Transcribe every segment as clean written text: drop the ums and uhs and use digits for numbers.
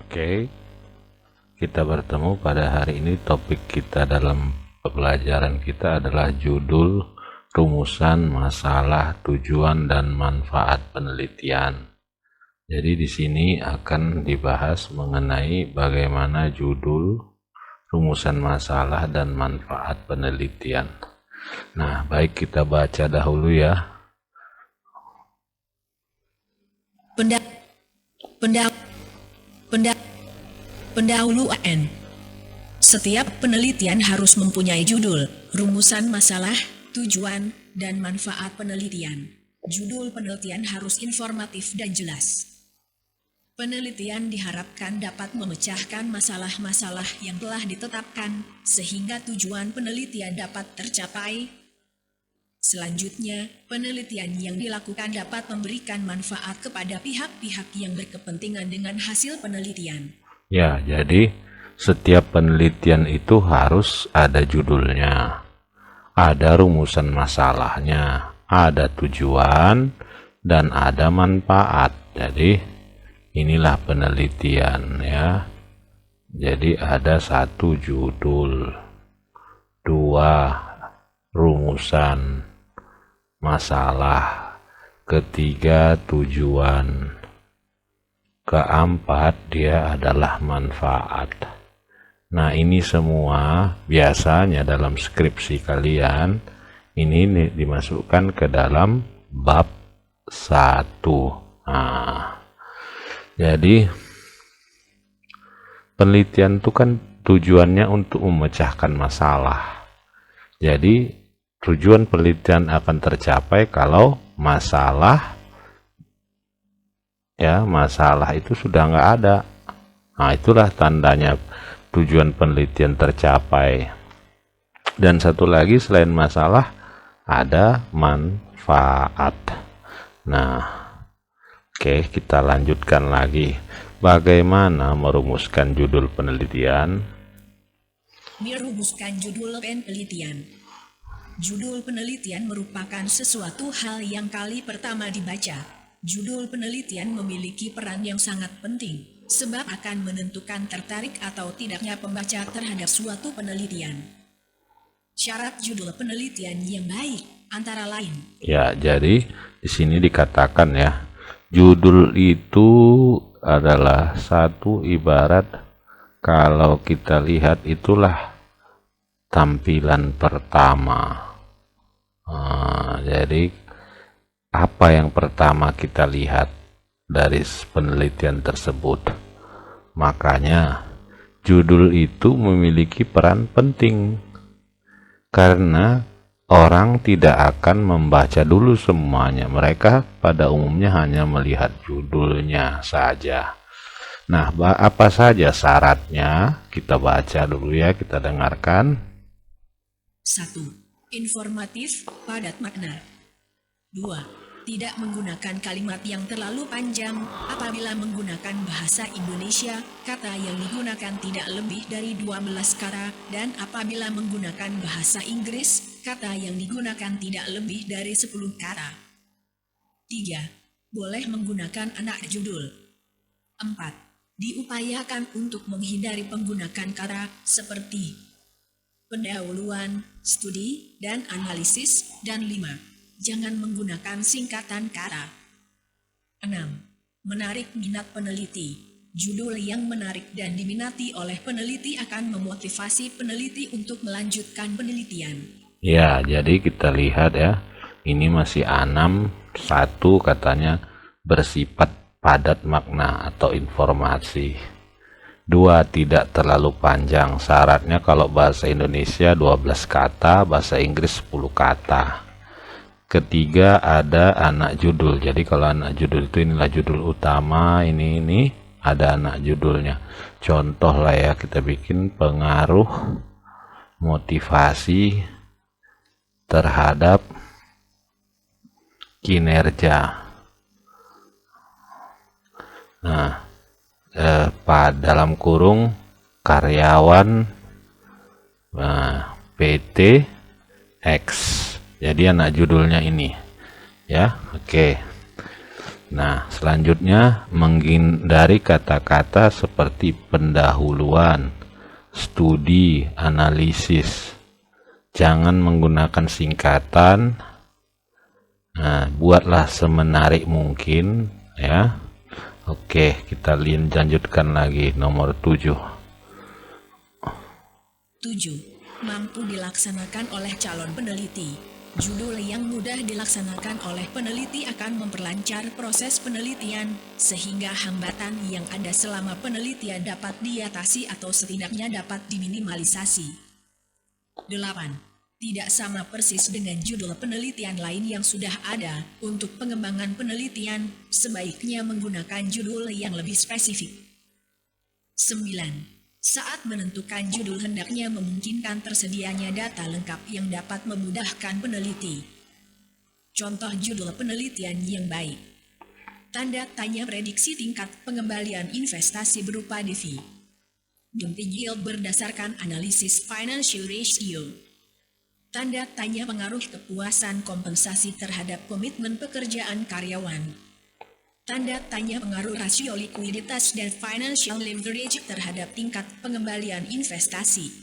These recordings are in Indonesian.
Oke, kita bertemu pada hari ini. Topik kita dalam pelajaran kita adalah judul, rumusan, masalah, tujuan, dan manfaat penelitian. Jadi di sini akan dibahas mengenai bagaimana judul, rumusan masalah, dan manfaat penelitian. Nah, baik, kita baca dahulu ya. Pendahuluan. Setiap penelitian harus mempunyai judul, rumusan masalah, tujuan, dan manfaat penelitian. Judul penelitian harus informatif dan jelas. Penelitian diharapkan dapat memecahkan masalah-masalah yang telah ditetapkan, sehingga tujuan penelitian dapat tercapai. Selanjutnya, penelitian yang dilakukan dapat memberikan manfaat kepada pihak-pihak yang berkepentingan dengan hasil penelitian. Ya, jadi setiap penelitian itu harus ada judulnya, ada rumusan masalahnya, ada tujuan, dan ada manfaat. Jadi inilah penelitian ya. Jadi ada satu judul, dua rumusan masalah, ketiga tujuan, keempat dia adalah manfaat. Nah, ini semua biasanya dalam skripsi kalian ini dimasukkan ke dalam bab 1. Nah, jadi penelitian itu kan tujuannya untuk memecahkan masalah. Jadi tujuan penelitian akan tercapai kalau masalah itu sudah nggak ada. Nah, itulah tandanya tujuan penelitian tercapai. Dan satu lagi selain masalah, ada manfaat. Nah, oke, kita lanjutkan lagi. Bagaimana merumuskan judul penelitian? Merumuskan judul penelitian. Judul penelitian merupakan sesuatu hal yang kali pertama dibaca. Judul penelitian memiliki peran yang sangat penting, sebab akan menentukan tertarik atau tidaknya pembaca terhadap suatu penelitian. Syarat judul penelitian yang baik antara lain. Ya, jadi di sini dikatakan ya, judul itu adalah satu ibarat, kalau kita lihat itulah tampilan pertama. Jadi apa yang pertama kita lihat dari penelitian tersebut? Makanya judul itu memiliki peran penting, karena orang tidak akan membaca dulu semuanya. Mereka pada umumnya hanya melihat judulnya saja. Nah, apa saja syaratnya? Kita baca dulu ya, kita dengarkan. 1. Informatif, padat makna. 2. Tidak menggunakan kalimat yang terlalu panjang. Apabila menggunakan bahasa Indonesia, kata yang digunakan tidak lebih dari 12 kata, dan apabila menggunakan bahasa Inggris, kata yang digunakan tidak lebih dari 10 kata. 3. Boleh menggunakan anak judul. 4. Diupayakan untuk menghindari penggunaan kata seperti pendahuluan, studi, dan analisis. Dan 5. Jangan menggunakan singkatan kata. 6. Menarik minat peneliti. Judul yang menarik dan diminati oleh peneliti akan memotivasi peneliti untuk melanjutkan penelitian. Ya, jadi kita lihat ya, ini masih 6. 1 katanya bersifat padat makna atau informasi. 2. Tidak terlalu panjang. Syaratnya kalau bahasa Indonesia 12 kata, bahasa Inggris 10 kata. Ketiga, ada anak judul. Jadi kalau anak judul itu inilah judul utama, ini ada anak judulnya. Contoh lah ya, kita bikin pengaruh motivasi terhadap kinerja. Nah, dalam kurung karyawan PT X. Jadi anak judulnya ini ya. Oke. Nah, selanjutnya menghindari kata-kata seperti pendahuluan, studi, analisis. Jangan menggunakan singkatan. Nah, buatlah semenarik mungkin ya. Oke, kita lanjutkan lagi nomor 7. 7. Mampu dilaksanakan oleh calon peneliti. Judul yang mudah dilaksanakan oleh peneliti akan memperlancar proses penelitian, sehingga hambatan yang ada selama penelitian dapat diatasi atau setidaknya dapat diminimalisasi. 8. Tidak sama persis dengan judul penelitian lain yang sudah ada. Untuk pengembangan penelitian, sebaiknya menggunakan judul yang lebih spesifik. 9. Saat menentukan judul hendaknya memungkinkan tersedianya data lengkap yang dapat memudahkan peneliti. Contoh judul penelitian yang baik. Tanda tanya prediksi tingkat pengembalian investasi berupa DV. Yield berdasarkan analisis financial ratio. Tanda tanya pengaruh kepuasan kompensasi terhadap komitmen pekerjaan karyawan. Tanda tanya pengaruh rasio likuiditas dan financial leverage terhadap tingkat pengembalian investasi.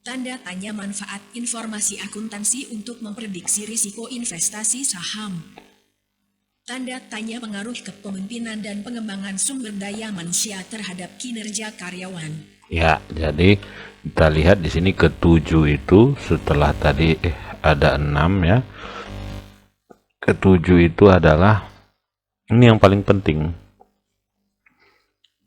Tanda tanya manfaat informasi akuntansi untuk memprediksi risiko investasi saham. Tanda tanya pengaruh kepemimpinan dan pengembangan sumber daya manusia terhadap kinerja karyawan. Ya, jadi kita lihat di sini ke-7 itu setelah tadi ada 6 ya. Ke-7 itu adalah ini yang paling penting.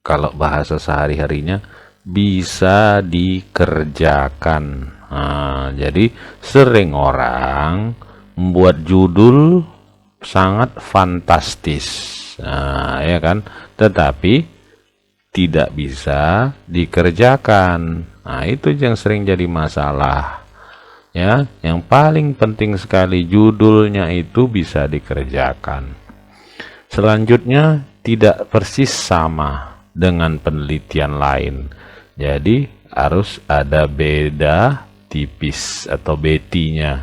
Kalau bahasa sehari-harinya bisa dikerjakan. Nah, jadi sering orang membuat judul sangat fantastis. Nah, ya kan? Tetapi tidak bisa dikerjakan. Nah, itu yang sering jadi masalah. Ya, yang paling penting sekali judulnya itu bisa dikerjakan. Selanjutnya tidak persis sama dengan penelitian lain. Jadi harus ada beda tipis atau betinya.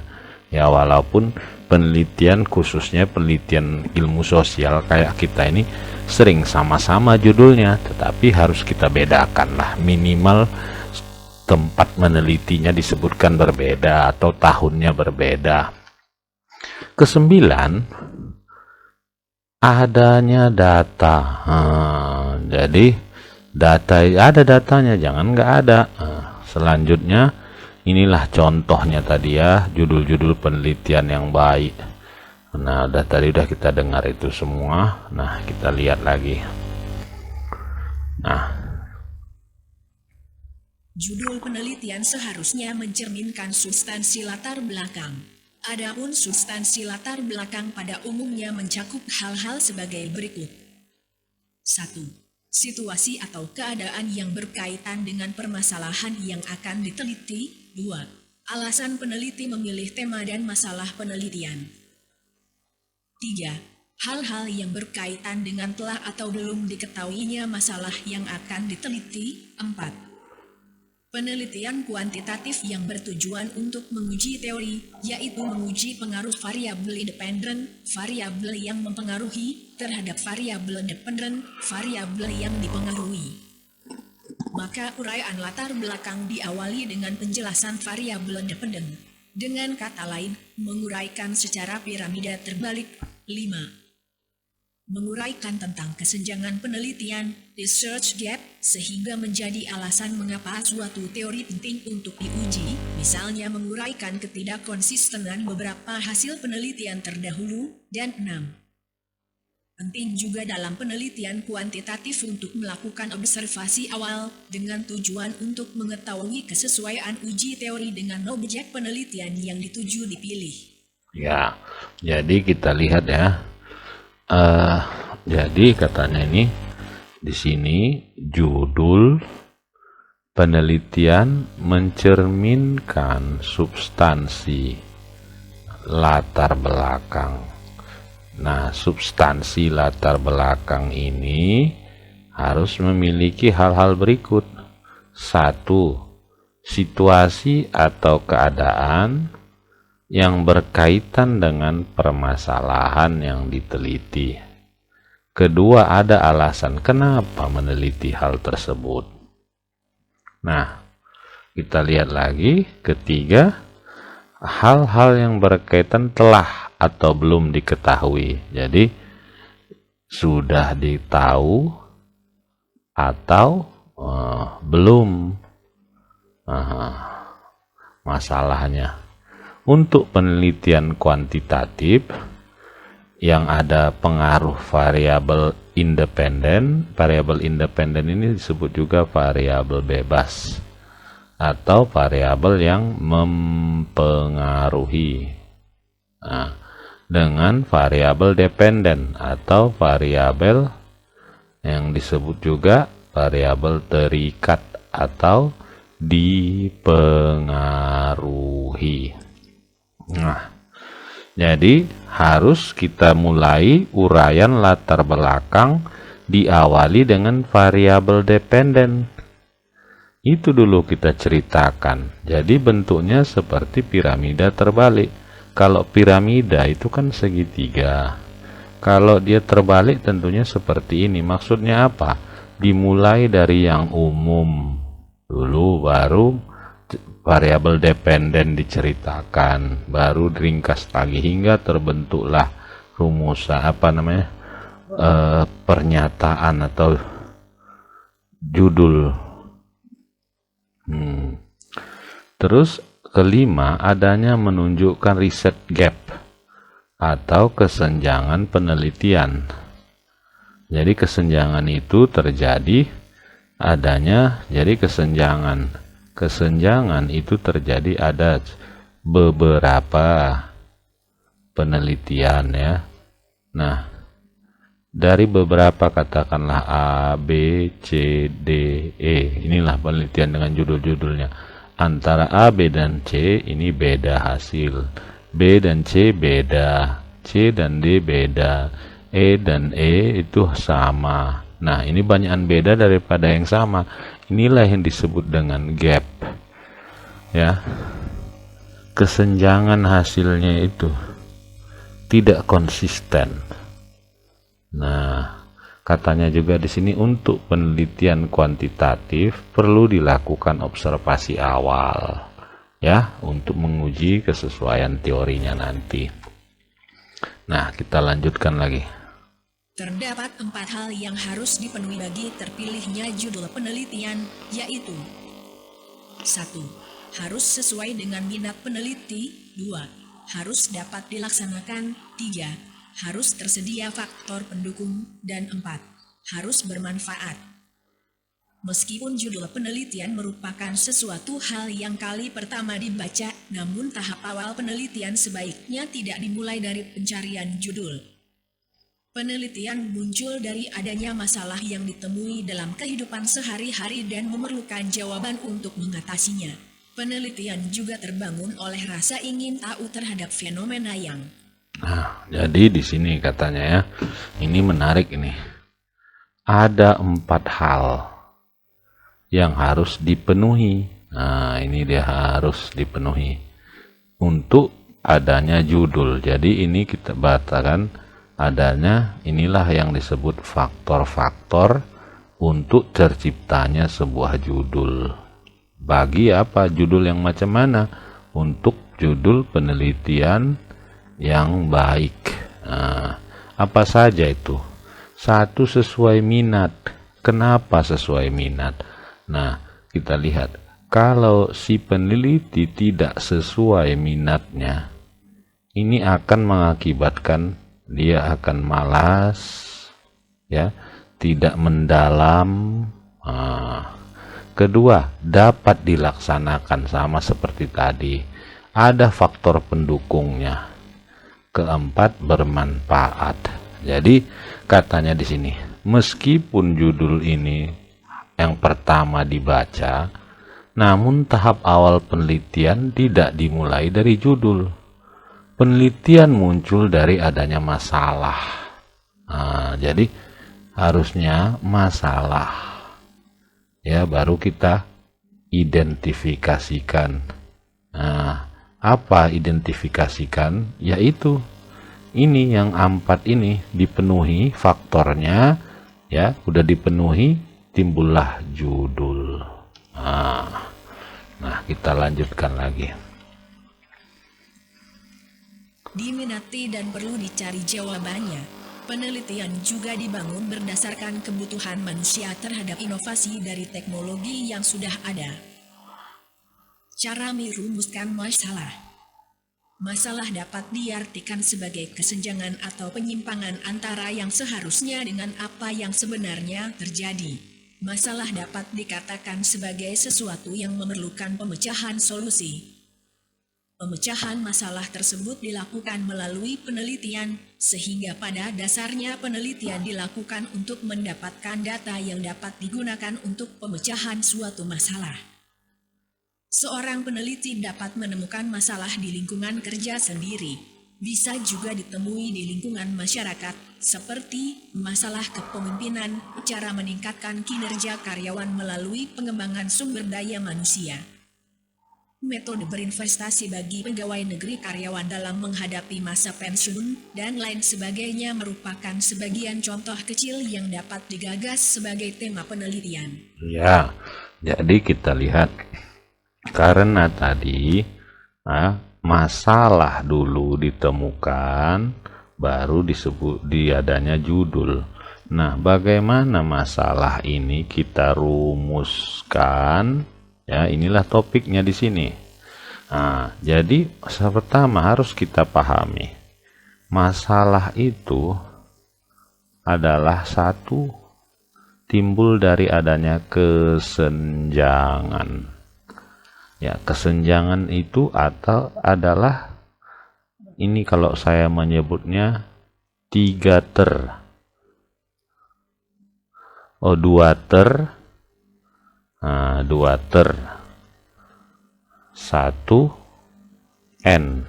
Ya, walaupun penelitian khususnya penelitian ilmu sosial kayak kita ini sering sama-sama judulnya, tetapi harus kita bedakan lah, minimal tempat menelitinya disebutkan berbeda atau tahunnya berbeda. Ke-9, adanya data. Jadi data ada datanya, jangan nggak ada. Selanjutnya inilah contohnya tadi ya, judul-judul penelitian yang baik. Nah, tadi udah kita dengar itu semua. Nah, kita lihat lagi. Nah, judul penelitian seharusnya mencerminkan substansi latar belakang. Adapun substansi latar belakang pada umumnya mencakup hal-hal sebagai berikut. 1. Situasi atau keadaan yang berkaitan dengan permasalahan yang akan diteliti. 2. Alasan peneliti memilih tema dan masalah penelitian. 3. Hal-hal yang berkaitan dengan telah atau belum diketahuinya masalah yang akan diteliti. 4. Penelitian kuantitatif yang bertujuan untuk menguji teori, yaitu menguji pengaruh variabel independen, variabel yang mempengaruhi, terhadap variabel independen, variabel yang dipengaruhi. Maka uraian latar belakang diawali dengan penjelasan variabel independen. Dengan kata lain, menguraikan secara piramida terbalik. 5. Menguraikan tentang kesenjangan penelitian, research gap, sehingga menjadi alasan mengapa suatu teori penting untuk diuji, misalnya menguraikan ketidakkonsistenan beberapa hasil penelitian terdahulu. Dan 6. Penting juga dalam penelitian kuantitatif untuk melakukan observasi awal, dengan tujuan untuk mengetahui kesesuaian uji teori dengan objek penelitian yang dituju dipilih. ya, jadi kita lihat ya. Jadi katanya ini di sini judul penelitian mencerminkan substansi latar belakang. Nah, substansi latar belakang ini harus memiliki hal-hal berikut. 1. Situasi atau keadaan yang berkaitan dengan permasalahan yang diteliti. Kedua, ada alasan kenapa meneliti hal tersebut. Nah, kita lihat lagi. Ketiga, hal-hal yang berkaitan telah atau belum diketahui. Jadi, sudah ditahu atau belum masalahnya. Untuk penelitian kuantitatif yang ada pengaruh variabel independen, variabel independen ini disebut juga variabel bebas atau variabel yang mempengaruhi. Nah, dengan variabel dependen atau variabel yang disebut juga variabel terikat atau dipengaruhi. Nah, jadi harus kita mulai uraian latar belakang diawali dengan variabel dependen. Itu dulu kita ceritakan. Jadi bentuknya seperti piramida terbalik. Kalau piramida itu kan segitiga. Kalau dia terbalik tentunya seperti ini. Maksudnya apa? Dimulai dari yang umum dulu, baru variabel dependen diceritakan, baru ringkas lagi hingga terbentuklah rumusan pernyataan atau judul. Terus kelima, adanya menunjukkan riset gap atau kesenjangan penelitian. Jadi kesenjangan itu terjadi kesenjangan itu terjadi ada beberapa penelitian ya. Nah, dari beberapa katakanlah A, B, C, D, E. Inilah penelitian dengan judul-judulnya. Antara A, B, dan C ini beda hasil. B dan C beda. C dan D beda. E dan E itu sama. Nah, ini banyakan beda daripada yang sama. Inilah yang disebut dengan gap. Ya. Kesenjangan hasilnya itu tidak konsisten. Nah, katanya juga di sini untuk penelitian kuantitatif perlu dilakukan observasi awal ya untuk menguji kesesuaian teorinya nanti. Nah, kita lanjutkan lagi. Terdapat 4 hal yang harus dipenuhi bagi terpilihnya judul penelitian, yaitu 1. Harus sesuai dengan minat peneliti. 2. Harus dapat dilaksanakan. 3. Harus tersedia faktor pendukung. Dan 4. Harus bermanfaat. Meskipun judul penelitian merupakan sesuatu hal yang kali pertama dibaca, namun tahap awal penelitian sebaiknya tidak dimulai dari pencarian judul. Penelitian muncul dari adanya masalah yang ditemui dalam kehidupan sehari-hari dan memerlukan jawaban untuk mengatasinya. Penelitian juga terbangun oleh rasa ingin tahu terhadap fenomena yang. Nah, jadi di sini katanya ya, ini menarik ini. Ada 4 hal yang harus dipenuhi. Nah, ini dia harus dipenuhi untuk adanya judul. Jadi ini kita bacakan. Adanya inilah yang disebut faktor-faktor untuk terciptanya sebuah judul. Bagi apa judul yang macam mana? Untuk judul penelitian yang baik. Nah, apa saja itu? 1, sesuai minat. Kenapa sesuai minat? Nah, kita lihat. Kalau si peneliti tidak sesuai minatnya, ini akan mengakibatkan dia akan malas, ya, tidak mendalam. Kedua, dapat dilaksanakan sama seperti tadi. Ada faktor pendukungnya. Keempat, bermanfaat. Jadi katanya di sini, meskipun judul ini yang pertama dibaca, namun tahap awal penelitian tidak dimulai dari judul. Penelitian muncul dari adanya masalah. Nah, jadi harusnya masalah. Ya, baru kita identifikasikan. Nah, apa identifikasikan? Yaitu ini yang 4 ini dipenuhi faktornya, ya udah dipenuhi, timbullah judul. Nah, kita lanjutkan lagi. Diminati dan perlu dicari jawabannya. Penelitian juga dibangun berdasarkan kebutuhan manusia terhadap inovasi dari teknologi yang sudah ada. Cara merumuskan masalah. Masalah dapat diartikan sebagai kesenjangan atau penyimpangan antara yang seharusnya dengan apa yang sebenarnya terjadi. Masalah dapat dikatakan sebagai sesuatu yang memerlukan pemecahan solusi. Pemecahan masalah tersebut dilakukan melalui penelitian, sehingga pada dasarnya penelitian dilakukan untuk mendapatkan data yang dapat digunakan untuk pemecahan suatu masalah. Seorang peneliti dapat menemukan masalah di lingkungan kerja sendiri, bisa juga ditemui di lingkungan masyarakat, seperti masalah kepemimpinan, cara meningkatkan kinerja karyawan melalui pengembangan sumber daya manusia. Metode berinvestasi bagi pegawai negeri karyawan dalam menghadapi masa pensiun, dan lain sebagainya merupakan sebagian contoh kecil yang dapat digagas sebagai tema penelitian. Ya, jadi kita lihat, karena tadi masalah dulu ditemukan, baru disebut diadanya judul. Nah, bagaimana masalah ini kita rumuskan? Ya, inilah topiknya di sini. Nah, jadi pertama harus kita pahami, masalah itu adalah satu, timbul dari adanya kesenjangan. Ya, kesenjangan itu adalah ini, kalau saya menyebutnya 3 ter. 2 ter. 2 ter 1 n.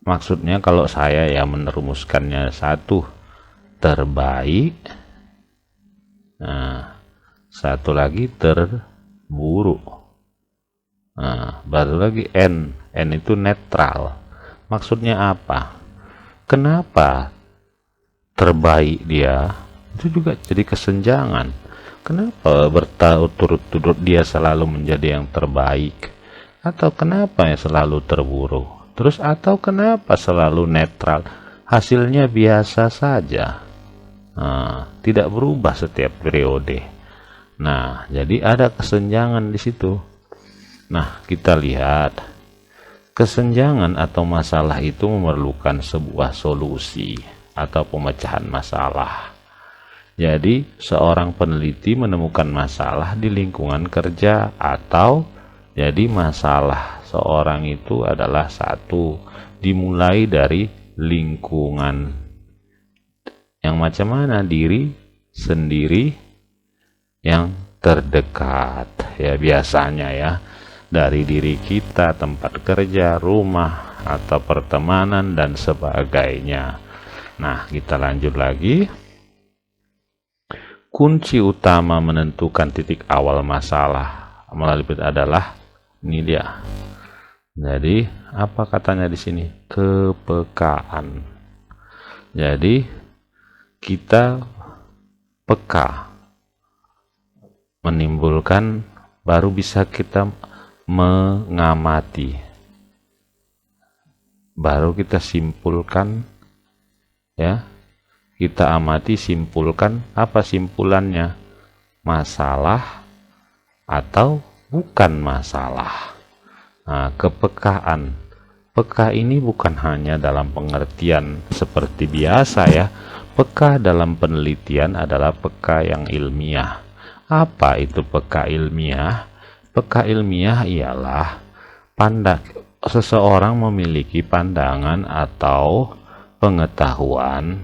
Maksudnya kalau saya ya menerumuskannya, 1 terbaik, 1 lagi terburuk, baru lagi n itu netral. Maksudnya apa? Kenapa terbaik dia itu juga jadi kesenjangan? Kenapa berturut-turut dia selalu menjadi yang terbaik? Atau kenapa yang selalu terburuk? Terus atau kenapa selalu netral? Hasilnya biasa saja. Tidak berubah setiap periode. Nah, jadi ada kesenjangan di situ. Nah, kita lihat. Kesenjangan atau masalah itu memerlukan sebuah solusi atau pemecahan masalah. Jadi, seorang peneliti menemukan masalah di lingkungan kerja, atau jadi masalah seorang itu adalah satu, dimulai dari lingkungan. Yang macam mana? Diri sendiri yang terdekat. Ya, biasanya ya, dari diri kita, tempat kerja, rumah, atau pertemanan, dan sebagainya. Nah, kita lanjut lagi. Kunci utama menentukan titik awal masalah melalui adalah ini dia. Jadi apa katanya di sini? Kepekaan. Jadi kita peka, menimbulkan, baru bisa kita mengamati, baru kita simpulkan, ya. Kita amati, simpulkan. Apa simpulannya? Masalah atau bukan masalah. Nah, kepekaan. Peka ini bukan hanya dalam pengertian seperti biasa ya. Peka dalam penelitian adalah peka yang ilmiah. Apa itu peka ilmiah? Peka ilmiah ialah seseorang memiliki pandangan atau pengetahuan,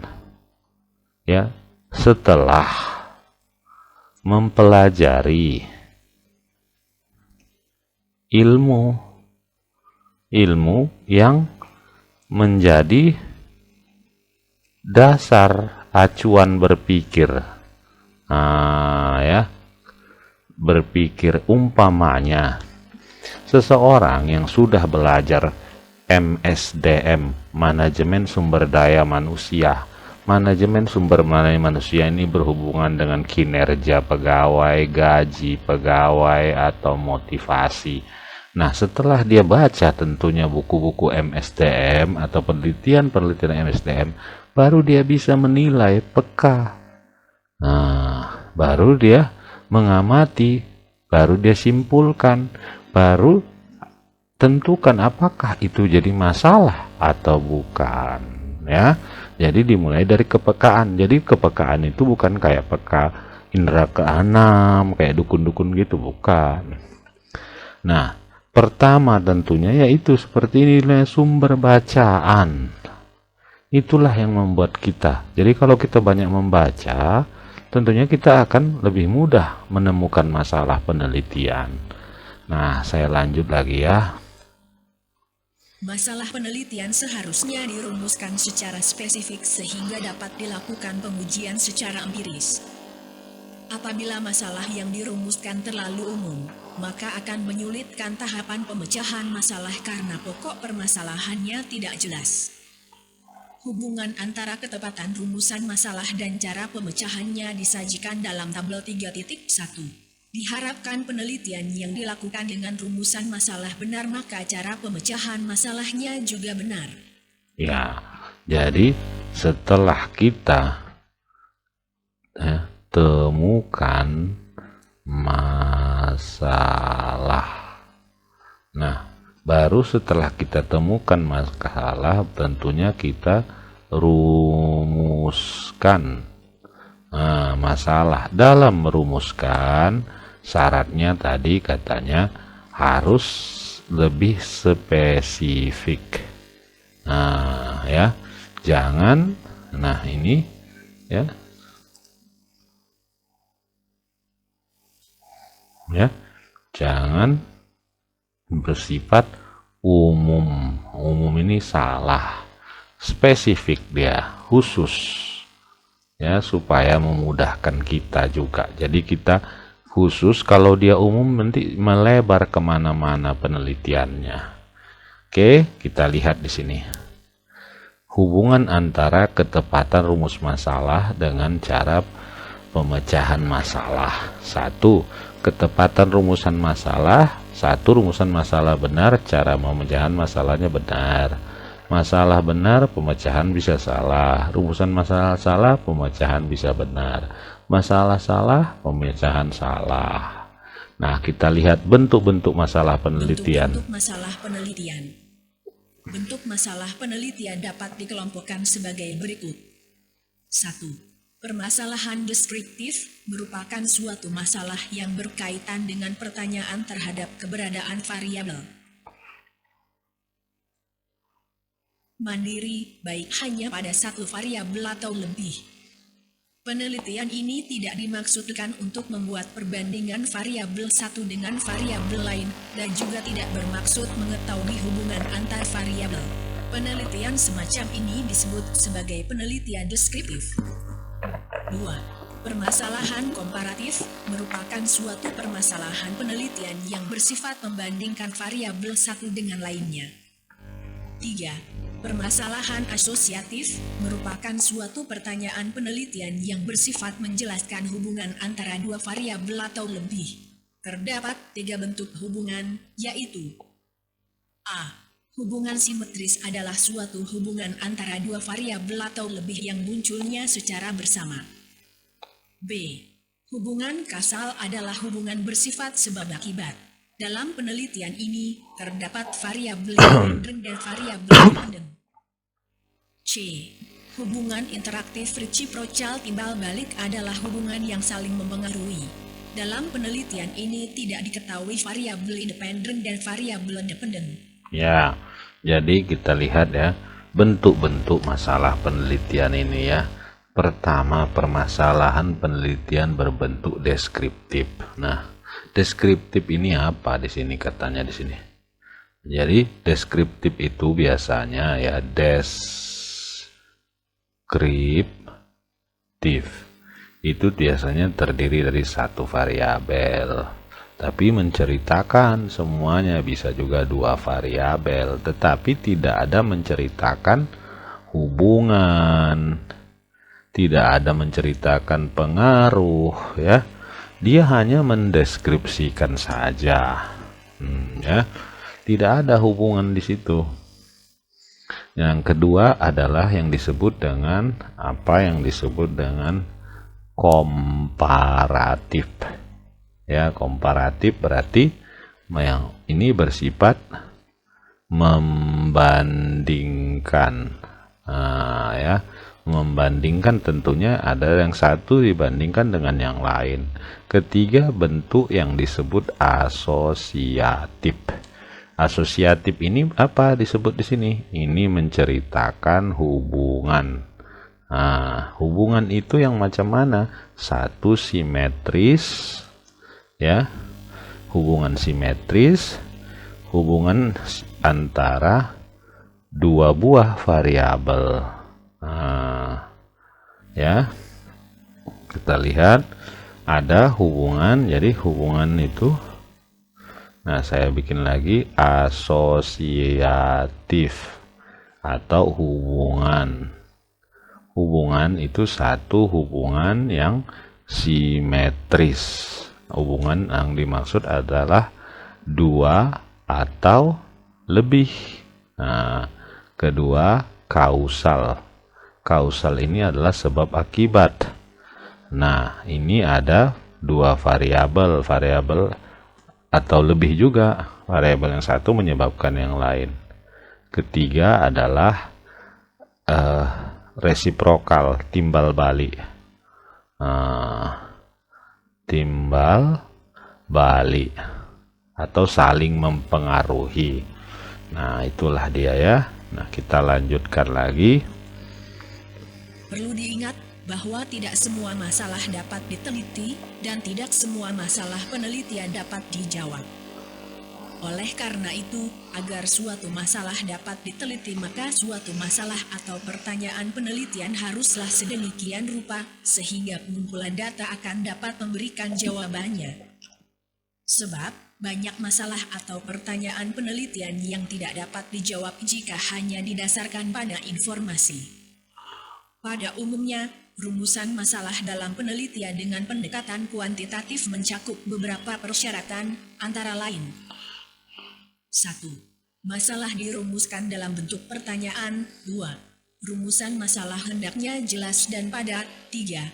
ya, setelah mempelajari ilmu yang menjadi dasar acuan berpikir. Ya, berpikir, umpamanya seseorang yang sudah belajar MSDM, manajemen sumber daya manusia. Manajemen sumber daya manusia ini berhubungan dengan kinerja pegawai, gaji pegawai, atau motivasi. Nah, setelah dia baca tentunya buku-buku MSDM atau penelitian-penelitian MSDM, baru dia bisa menilai peka. Nah, baru dia mengamati, baru dia simpulkan, baru tentukan apakah itu jadi masalah atau bukan, ya. Jadi dimulai dari kepekaan. Jadi kepekaan itu bukan kayak peka indera keenam, kayak dukun-dukun gitu, bukan. Nah, pertama tentunya yaitu seperti ini, sumber bacaan. Itulah yang membuat kita. Jadi kalau kita banyak membaca, tentunya kita akan lebih mudah menemukan masalah penelitian. Nah, saya lanjut lagi ya. Masalah penelitian seharusnya dirumuskan secara spesifik sehingga dapat dilakukan pengujian secara empiris. Apabila masalah yang dirumuskan terlalu umum, maka akan menyulitkan tahapan pemecahan masalah karena pokok permasalahannya tidak jelas. Hubungan antara ketepatan rumusan masalah dan cara pemecahannya disajikan dalam tabel 3.1. Diharapkan penelitian yang dilakukan dengan rumusan masalah benar, maka cara pemecahan masalahnya juga benar. Ya, jadi setelah kita temukan masalah, nah baru setelah kita temukan masalah, tentunya kita rumuskan masalah. Dalam merumuskan, syaratnya tadi katanya harus lebih spesifik. Nah, ya, jangan, nah ini ya, jangan bersifat umum. Umum ini salah, spesifik dia, khusus. Ya, supaya memudahkan kita juga. Jadi kita khusus, kalau dia umum nanti melebar kemana-mana penelitiannya. Oke, kita lihat di sini. Hubungan antara ketepatan rumus masalah dengan cara pemecahan masalah. 1. Ketepatan rumusan masalah. 1. Rumusan masalah benar, cara pemecahan masalahnya benar. Masalah benar, pemecahan bisa salah. Rumusan masalah salah, pemecahan bisa benar. Masalah salah, pemecahan salah. Nah, kita lihat bentuk-bentuk masalah penelitian. Bentuk masalah penelitian. Bentuk masalah penelitian dapat dikelompokkan sebagai berikut. 1. Permasalahan deskriptif merupakan suatu masalah yang berkaitan dengan pertanyaan terhadap keberadaan variabel mandiri, baik hanya pada satu variabel atau lebih. Penelitian ini tidak dimaksudkan untuk membuat perbandingan variabel satu dengan variabel lain dan juga tidak bermaksud mengetahui hubungan antar variabel. Penelitian semacam ini disebut sebagai penelitian deskriptif. 2. Permasalahan komparatif merupakan suatu permasalahan penelitian yang bersifat membandingkan variabel satu dengan lainnya. 3. Permasalahan asosiatif merupakan suatu pertanyaan penelitian yang bersifat menjelaskan hubungan antara dua variabel atau lebih. Terdapat 3 bentuk hubungan, yaitu A. Hubungan simetris adalah suatu hubungan antara dua variabel atau lebih yang munculnya secara bersama. B. Hubungan kausal adalah hubungan bersifat sebab akibat. Dalam penelitian ini, terdapat variabel independen dan variabel dependen. C. Hubungan interaktif reciprocal timbal balik adalah hubungan yang saling mempengaruhi. Dalam penelitian ini tidak diketahui variabel independen dan variabel dependen. Ya, jadi kita lihat ya, bentuk-bentuk masalah penelitian ini ya. Pertama, permasalahan penelitian berbentuk deskriptif. Nah, deskriptif ini apa di sini katanya di sini? Jadi deskriptif itu biasanya ya deskriptif itu biasanya terdiri dari satu variabel. tapi menceritakan semuanya. Bisa juga dua variabel, tetapi tidak ada menceritakan hubungan, tidak ada menceritakan pengaruh, ya. Dia hanya mendeskripsikan saja, ya. Tidak ada hubungan di situ. Yang kedua adalah yang disebut dengan yang disebut dengan komparatif. Ya, komparatif berarti yang ini bersifat membandingkan. Ya, membandingkan tentunya ada yang satu dibandingkan dengan yang lain. Ketiga, bentuk yang disebut asosiatif. Asosiatif ini apa disebut di sini? Ini menceritakan hubungan. Hubungan itu yang macam mana? Satu simetris, ya, hubungan simetris, hubungan antara dua buah variabel. Ya, kita lihat ada hubungan. Jadi hubungan itu, saya bikin lagi asosiatif atau hubungan. Hubungan itu satu hubungan yang simetris. Hubungan yang dimaksud adalah dua atau lebih. Kedua, kausal. Kausal ini adalah sebab akibat. Ini ada dua variabel atau lebih juga. Variabel yang satu menyebabkan yang lain. Ketiga adalah resiprokal, timbal balik. Timbal balik atau saling mempengaruhi. Itulah dia ya. Kita lanjutkan lagi. Perlu diingat bahwa tidak semua masalah dapat diteliti dan tidak semua masalah penelitian dapat dijawab. Oleh karena itu, agar suatu masalah dapat diteliti, maka suatu masalah atau pertanyaan penelitian haruslah sedemikian rupa sehingga pengumpulan data akan dapat memberikan jawabannya. Sebab, banyak masalah atau pertanyaan penelitian yang tidak dapat dijawab jika hanya didasarkan pada informasi. Pada umumnya, rumusan masalah dalam penelitian dengan pendekatan kuantitatif mencakup beberapa persyaratan, antara lain: 1. Masalah dirumuskan dalam bentuk pertanyaan. 2. Rumusan masalah hendaknya jelas dan padat. 3.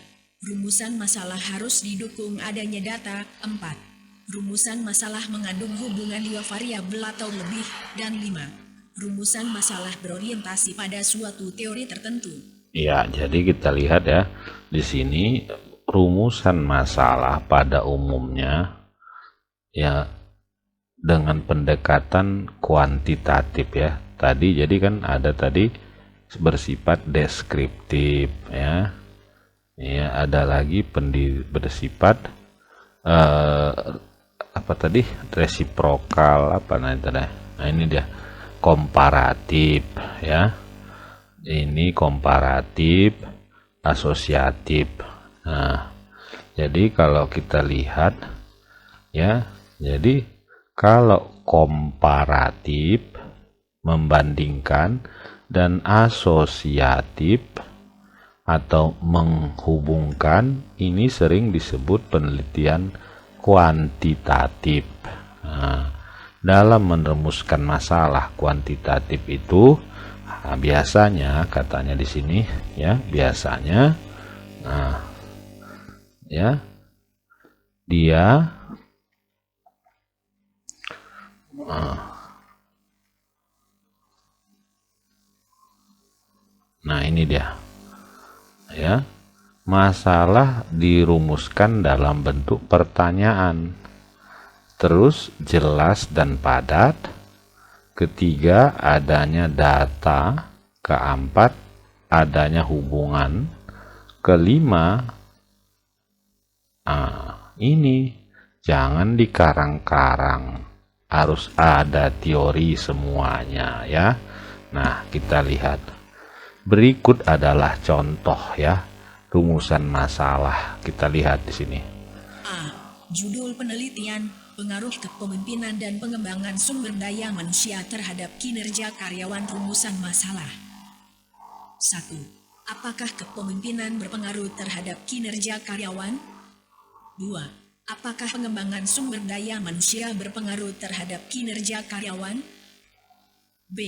Rumusan masalah harus didukung adanya data. 4. Rumusan masalah mengandung hubungan dua variabel atau lebih. Dan 5. Rumusan masalah berorientasi pada suatu teori tertentu. Ya, jadi kita lihat ya, di sini rumusan masalah pada umumnya ya dengan pendekatan kuantitatif ya. Tadi jadi kan ada tadi bersifat deskriptif ya. Ya, ada lagi bersifat resiprokal ini dia komparatif ya. Ini komparatif, asosiatif. Jadi kalau kita lihat ya, jadi kalau komparatif membandingkan dan asosiatif atau menghubungkan, ini sering disebut penelitian kuantitatif. Dalam merumuskan masalah kuantitatif itu biasanya katanya di sini ya, biasanya ya dia ini dia ya, masalah dirumuskan dalam bentuk pertanyaan, terus jelas dan padat. Ketiga, adanya data. Keempat, adanya hubungan. Kelima, ini jangan dikarang-karang, harus ada teori semuanya ya. Kita lihat berikut adalah contoh ya rumusan masalah. Kita lihat di sini. A. Judul penelitian, pengaruh kepemimpinan dan pengembangan sumber daya manusia terhadap kinerja karyawan. Rumusan masalah. 1. Apakah kepemimpinan berpengaruh terhadap kinerja karyawan? 2. Apakah pengembangan sumber daya manusia berpengaruh terhadap kinerja karyawan? B.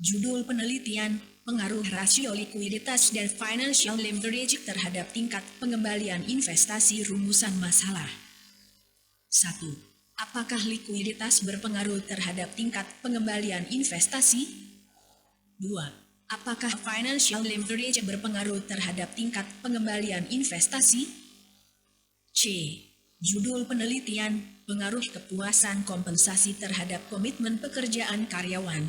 Judul penelitian, pengaruh rasio likuiditas dan financial leverage terhadap tingkat pengembalian investasi. Rumusan masalah. 1. Apakah likuiditas berpengaruh terhadap tingkat pengembalian investasi? 2. Apakah financial leverage berpengaruh terhadap tingkat pengembalian investasi? C. Judul penelitian, pengaruh kepuasan kompensasi terhadap komitmen pekerjaan karyawan.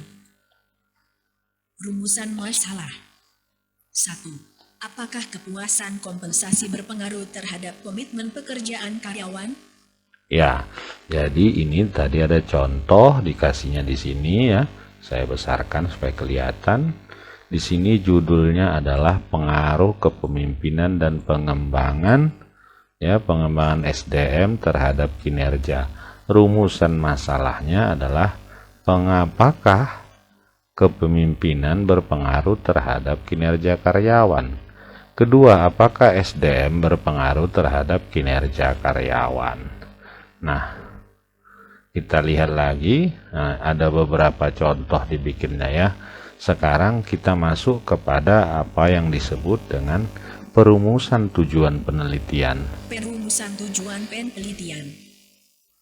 Rumusan masalah. 1. Apakah kepuasan kompensasi berpengaruh terhadap komitmen pekerjaan karyawan? Ya, jadi ini tadi ada contoh dikasihnya di sini ya. Saya besarkan supaya kelihatan. Di sini judulnya adalah pengaruh kepemimpinan dan pengembangan pengembangan SDM terhadap kinerja. Rumusan masalahnya adalah apakah kepemimpinan berpengaruh terhadap kinerja karyawan. Kedua, apakah SDM berpengaruh terhadap kinerja karyawan. Nah, kita lihat lagi. Ada beberapa contoh dibikinnya ya. Sekarang kita masuk kepada apa yang disebut dengan perumusan tujuan penelitian. Perumusan tujuan penelitian.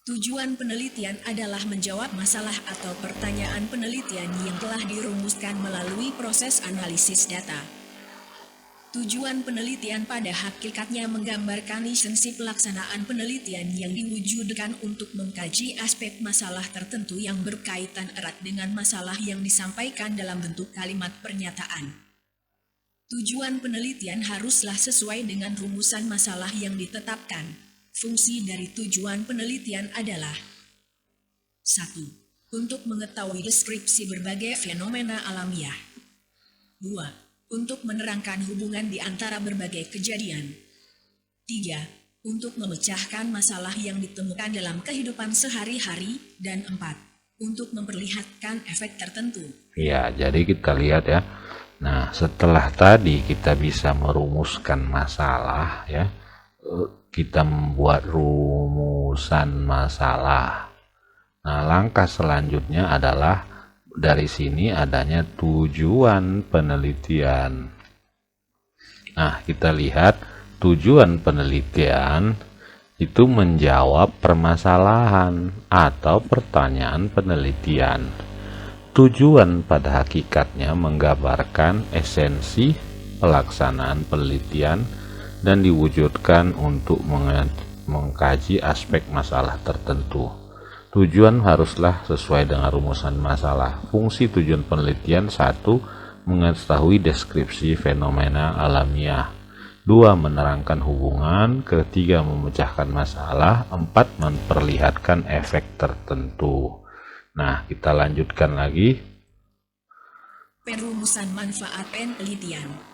Tujuan penelitian adalah menjawab masalah atau pertanyaan penelitian yang telah dirumuskan melalui proses analisis data. Tujuan penelitian pada hakikatnya menggambarkan esensi pelaksanaan penelitian yang diwujudkan untuk mengkaji aspek masalah tertentu yang berkaitan erat dengan masalah yang disampaikan dalam bentuk kalimat pernyataan. Tujuan penelitian haruslah sesuai dengan rumusan masalah yang ditetapkan. Fungsi dari tujuan penelitian adalah 1. Untuk mengetahui deskripsi berbagai fenomena alamiah. 2. Untuk menerangkan hubungan di antara berbagai kejadian. 3. Untuk memecahkan masalah yang ditemukan dalam kehidupan sehari-hari. Dan 4. Untuk memperlihatkan efek tertentu. Ya, jadi kita lihat ya. Nah, setelah tadi kita bisa merumuskan masalah ya. Kita membuat rumusan masalah. Nah, langkah selanjutnya adalah dari sini adanya tujuan penelitian. Nah, kita lihat tujuan penelitian itu menjawab permasalahan atau pertanyaan penelitian. Tujuan pada hakikatnya menggambarkan esensi pelaksanaan penelitian dan diwujudkan untuk mengkaji aspek masalah tertentu. Tujuan haruslah sesuai dengan rumusan masalah. Fungsi tujuan penelitian: 1. Mengetahui deskripsi fenomena alamiah. 2. Menerangkan hubungan. 3. Memecahkan masalah. 4. Memperlihatkan efek tertentu. Nah, kita lanjutkan lagi. Perumusan manfaat penelitian.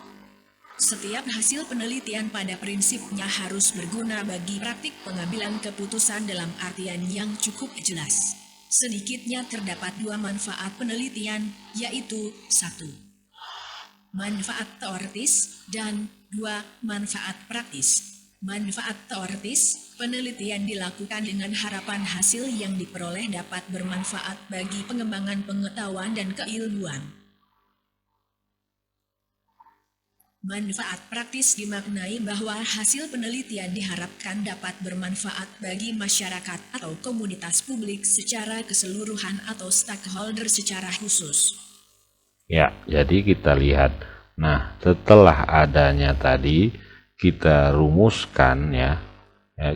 Setiap hasil penelitian pada prinsipnya harus berguna bagi praktik pengambilan keputusan dalam artian yang cukup jelas. Sedikitnya terdapat 2 manfaat penelitian, yaitu 1. Manfaat teoritis dan 2. Manfaat praktis. Manfaat teoritis, penelitian dilakukan dengan harapan hasil yang diperoleh dapat bermanfaat bagi pengembangan pengetahuan dan keilmuan. Manfaat praktis dimaknai bahwa hasil penelitian diharapkan dapat bermanfaat bagi masyarakat atau komunitas publik secara keseluruhan atau stakeholder secara khusus. Ya, jadi kita lihat. Nah, setelah adanya tadi kita rumuskan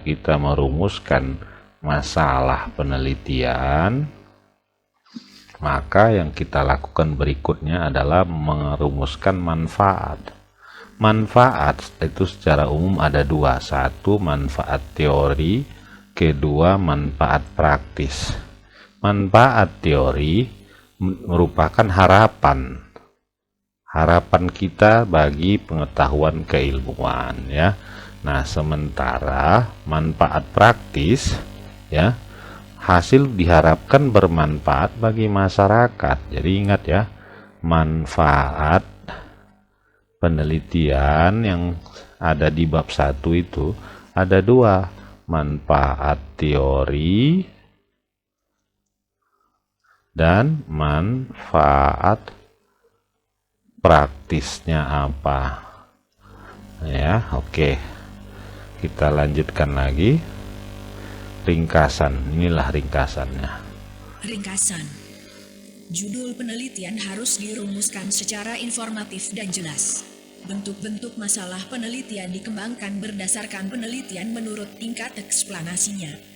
kita merumuskan masalah penelitian, maka yang kita lakukan berikutnya adalah merumuskan manfaat. Manfaat itu secara umum ada 2. 1. Manfaat teori. 2. Manfaat praktis. Manfaat teori merupakan harapan kita bagi pengetahuan keilmuan ya. Nah, sementara manfaat praktis ya, hasil diharapkan bermanfaat bagi masyarakat. Jadi ingat ya, manfaat penelitian yang ada di bab 1 itu ada dua, manfaat teori dan manfaat praktisnya apa ya. Oke, kita lanjutkan lagi ringkasan. Inilah ringkasannya. Ringkasan. Judul penelitian harus dirumuskan secara informatif dan jelas. Bentuk-bentuk masalah penelitian dikembangkan berdasarkan penelitian menurut tingkat eksplanasinya.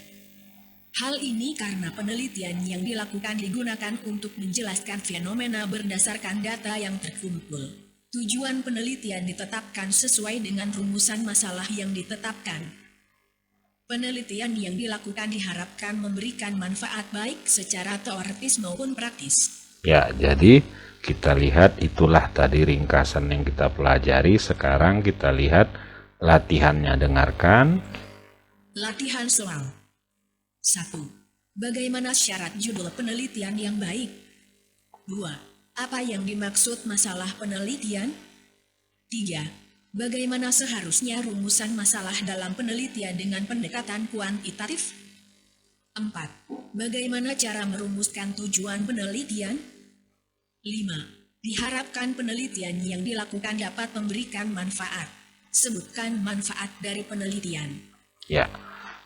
Hal ini karena penelitian yang dilakukan digunakan untuk menjelaskan fenomena berdasarkan data yang terkumpul. Tujuan penelitian ditetapkan sesuai dengan rumusan masalah yang ditetapkan. Penelitian yang dilakukan diharapkan memberikan manfaat baik secara teoritis maupun praktis. Ya, jadi kita lihat itulah tadi ringkasan yang kita pelajari. Sekarang kita lihat latihannya. Dengarkan. Latihan soal. 1. Bagaimana syarat judul penelitian yang baik? 2. Apa yang dimaksud masalah penelitian? 3. Bagaimana seharusnya rumusan masalah dalam penelitian dengan pendekatan kuantitatif? 4. Bagaimana cara merumuskan tujuan penelitian? 5. Diharapkan penelitian yang dilakukan dapat memberikan manfaat. Sebutkan manfaat dari penelitian. Ya,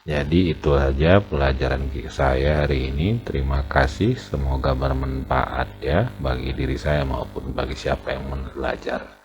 jadi itu aja pelajaran saya hari ini. Terima kasih, semoga bermanfaat ya bagi diri saya maupun bagi siapa yang belajar.